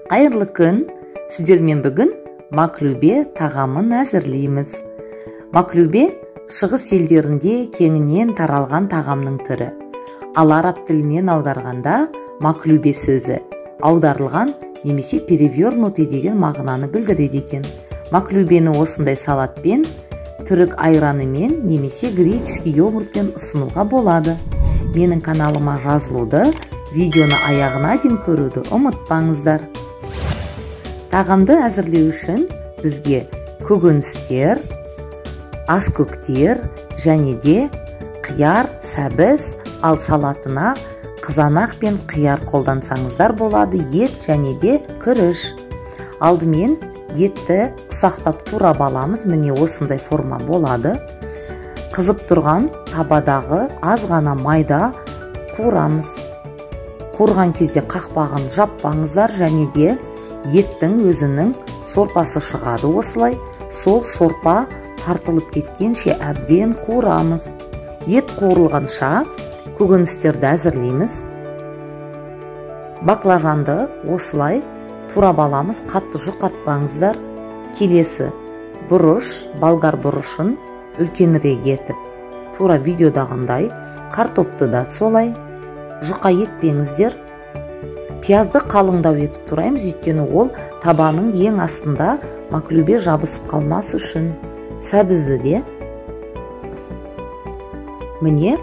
Қайырлы күн, сіздермен бүгін маклюбе тағамын әзірлейміз. Маклюбе шығыс елдерінде кеңінен таралған тағамның түрі. Ал араб тілінен аударғанда маклюбе сөзі аударылған немесе перевернутый деген мағынаны білдіреді екен. Маклюбені осындай салатпен, түрік айранымен немесе греческий йогуртпен ұсынуға болады. Менің каналыма жазылуды, видеоны аяғына дейін көруді ұмытпаңыздар. Тағамды әзірлеу үшін бізге көкөністер, аскөктер және де қияр, сәбіз, ал салатына қызанақ пен қияр қолдансаңыздар болады, ет және де күріш. Алдымен етті ұсақтап турап аламыз, міне осындай форма болады. Қызып тұрған табадағы аз ғана майда қуырамыз. Қуырған кезде қақпағын жаппаңыздар, және де еттің өзінің сорпасы шығады. Осылай сол сорпа тартылып кеткенше әбден қуырамыз. Ет қуырылғанша көкөністерді әзірлейміз. Баклажанды осылай турап аламыз, қатты жұқартпаңыздар. Келесі бұрыш, болгар бұрышын үлкенірек етіп, тура видеодағындай, картопты да солай жұқа етпеңіздер. Пиязды қалыңдау етіп тураймыз, өйткені ол табаның ең астында маклюбе жабысып қалмас үшін. Сәбізді де міне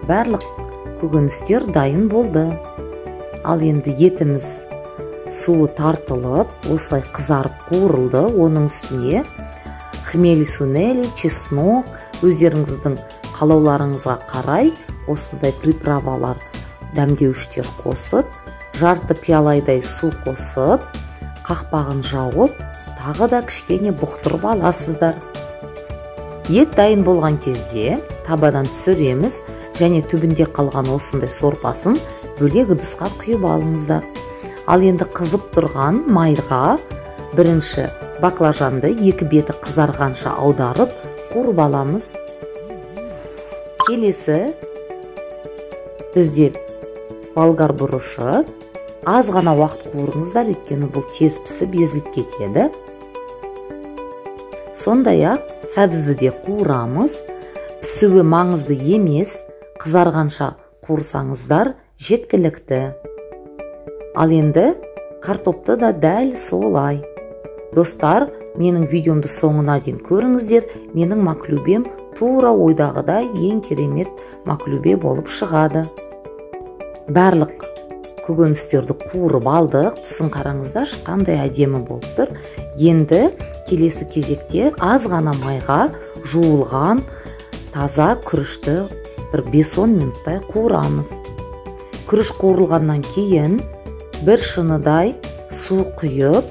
барлық көкөністер дайын болды. Ал енді етіміз суы тартылып, осылай қызарып қуырылды. Оның үстіне хмели сунели, чеснок, өздеріңіздің қалауларыңызға қарай осындай приправалар, дәмдеуіштер қосып, жарты пиалайдай су қосып, қақпағын жауып, тағы да кішкене бұқтырып аласыздар. Ет дайын болған кезде табадан түсіреміз, және түбінде қалған осындай сорпасын бөлек ыдысқа құйып алыңыздар. Ал енді қызып тұрған майға бірінші баклажанды екі беті қызарғанша аударып қуырып аламыз. Келесі бізде болгар бұрышы. Аз ғана уақыт қуырыңыздар, өйткені бұл тез пісіп езіліп кетеді. Сондай-ақ сәбізді де қуырамыз. Пісуі маңызды емес, қызарғанша қуырсаңыздар жеткілікті. Ал енді картопты да дәл солай. Достар, менің видеомды соңына дейін көріңіздер. Менің маклюбем тура ойдағыдай ең керемет маклюбе болып шығады. Барлық көкөністерді қуырып алдық, түсін қараңыздар, қандай әдемі болып тұр. Енді келесі кезекте аз ғана майға жуылған таза күрішті бір 5-10 минуттай қуырамыз. Күріш қуырылғаннан кейін бір шыныдай су құйып,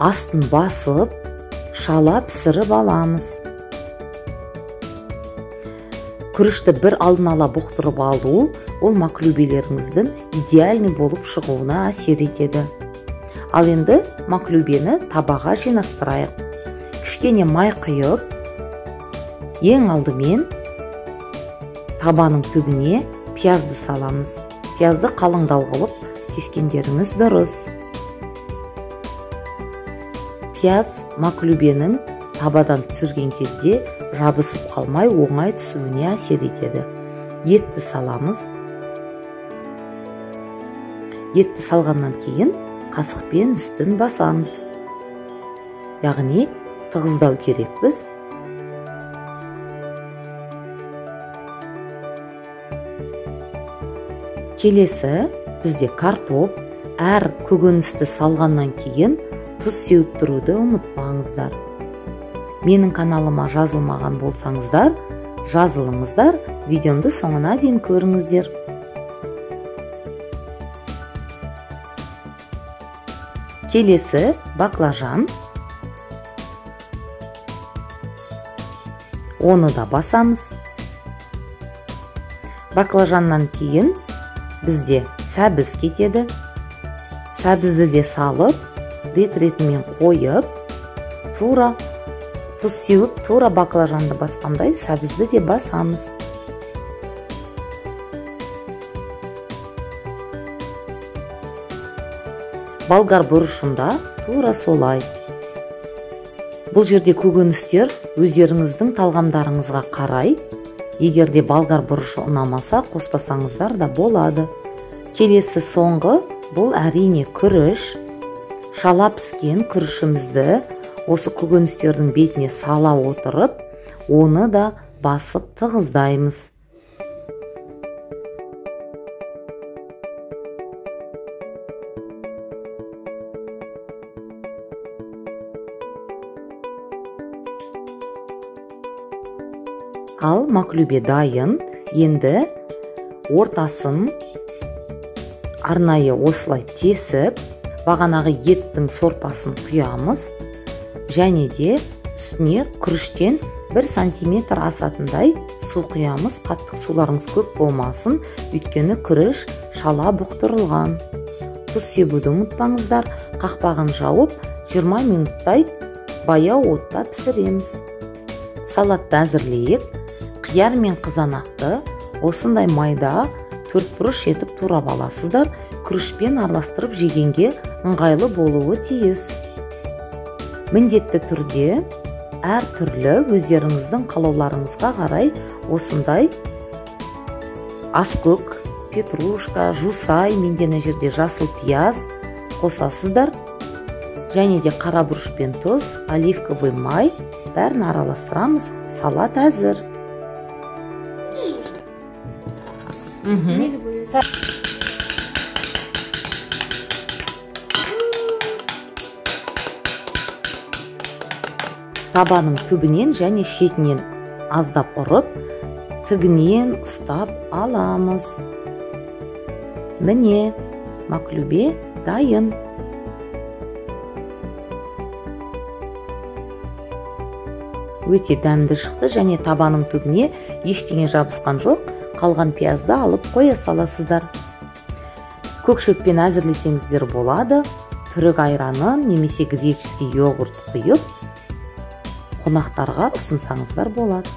астын басып, шала пісіріп аламыз. Күрішті бір алдын ала бұқтырып алу, ол маклюбелеріңіздің идеальный болып шығуына әсер етеді. Ал енді маклюбені табаға жинастырайық. Кішкене май құйып, ең алдымен табаның түбіне пиязды саламыз. Пиязды қалыңдау қылып кескендеріңіз дұрыс. Пияз маклюбенің табадан түсірген кезде жабысып қалмай, оңай түсуіне әсер етеді. Етті саламыз. Етті салғаннан кейін қасықпен үстін басамыз. Яғни тығыздау керекпіз. Келесі бізде картоп. Әр көкөністі салғаннан кейін тұз сеуіп тұруды ұмытпаңыздар. Менің каналыма жазылмаған болсаңыздар, жазылыңыздар, видеомды соңына дейін көріңіздер. Келесі баклажан. Оны да басамыз. Баклажаннан кейін бізде сәбіз кетеді. Сәбізді де салып, рет-ретімен қойып, тура тұз сеуіп, тура баклажанды басқандай сәбізді де басамыз. болгар бұрышында тура солай. Бұл жерде көкөністер өздеріңіздің талғамдарыңызға қарай. Егерде болгар бұрышы ұнамаса, қоспасаңыздар да болады. Келесі соңғы, бұл әрине күріш. Шала піскен күрішімізді осы көкөністердің бетіне сала отырып, оны да басып тығыздаймыз. Ал маклюбе дайын. Енді ортасын арнайы осылай тесіп, бағанағы еттің сорпасын құямыз. Және де үстіне күріштен 1 сантиметр асатындай су құямыз. Қатты суларымыз көп болмасын, өйткені күріш шала бұқтырылған. Тұз себуді ұмытпаңыздар. Қақпағын жауып 20 минуттай баяу отта пісіреміз. Салатты әзірлейік. Қияр мен қызанақты осындай майда 4 бұрыш етіп турап аласыздар. Күрішпен араластырып жегенге ыңғайлы болуы тиіс. Міндетті түрде әр түрлі өздеріңіздің қалауларыңызға қарай осындай аскөк, петрушка, жусай, мендені жерде жасыл пияз қосасыздар. Және де қара бұрыш пен тұз, оливковый май бәрін араластырамыз. Салат әзір. Табаның түбінен және шетінен аздап ұрып, тігінен ұстап аламыз. Міне, маклюбе дайын. Өте дәмді шықты және табаның түбіне ештеңе жабысқан жоқ. Қалған пиязды алып қоя саласыздар. Көкшөппен әзірлесеңіздер болады. Түрік айранын немесе греческий йогурт құйып, қонақтарға ұсынсаңыздар болады.